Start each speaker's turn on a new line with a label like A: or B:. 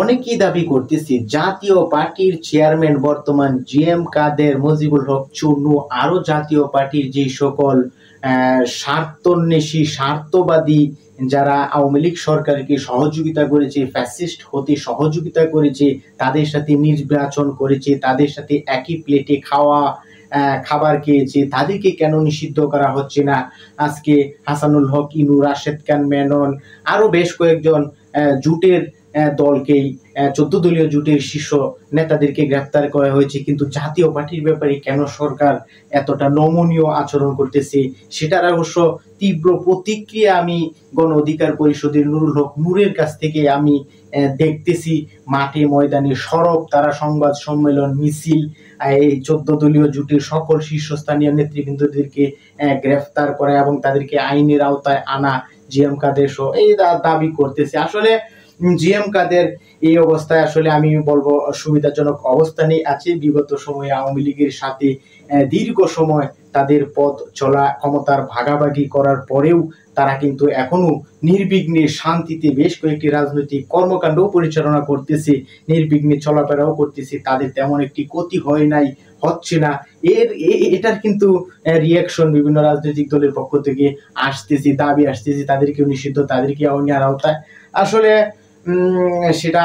A: অনেকেই দাবি করতেছি জাতীয় পার্টির চেয়ারম্যান বর্তমান জিএম কাদের, মুজিবুল হক চুন্নু, আরো জাতীয় পার্টির যে সকল স্বার্থন্বেষী স্বার্থবাদী যারা আওয়ামী লীগ সরকারকে সহযোগিতা করেছে, ফ্যাসিস্ট হতে সহযোগিতা করেছে, তাদের সাথে নির্বাচন করেছে, তাদের সাথে একই প্লেটে খাবার খেয়েছে, তাদেরকে কেন নিষিদ্ধ করা হচ্ছে না? আজকে হাসানুল হক ইনু, রাশেদ খান মেনন, আরো বেশ কয়েকজন জুটের দলকেই 14 দলীয় জোটের শীর্ষ নেতাদেরকে গ্রেফতার করা হয়েছে, কিন্তু জাতীয় পার্টির ব্যাপারে কেন সরকার এতটা নমনীয় আচরণ করতেছে সেটার অবশ্য তীব্র প্রতিক্রিয়া আমি গণ অধিকার পরিষদের নুরুল হক নূরের কাছ থেকে আমি দেখতেছি। মাঠে ময়দানে সরব তারা সংবাদ সম্মেলন, মিছিল, এই 14 দলীয় জোটের সকল শীর্ষস্থানীয় নেতৃবৃন্দদেরকে গ্রেফতার করা এবং তাদেরকে আইনের আওতায় আনা জিএম কাদের সহ এই দাবি করতেছে। আসলে জিএম কাদের এই অবস্থায় আসলে আমি বলবো সুবিধাজনক অবস্থানে আছে। বিগত সময়ে আওয়ামী লীগের সাথে দীর্ঘ সময় তাদের পথ চলা, ক্ষমতার ভাগাভাগি করার পরেও তারা কিন্তু এখনো নির্বিঘ্নে শান্তিতে বেশ কয়েকটি রাজনৈতিক কর্মকাণ্ড পরিচালনা করতেছে, নির্বিঘ্নে চলাফেরাও করতেছে, তাদের তেমন একটি ক্ষতি হয় নাই, হচ্ছে না। এটার কিন্তু রিয়াকশন বিভিন্ন রাজনৈতিক দলের পক্ষ থেকে আসতেছে, দাবি আসতেছে তাদেরকেও নিষিদ্ধ, তাদেরকে আইনের আওতায়। আসলে সেটা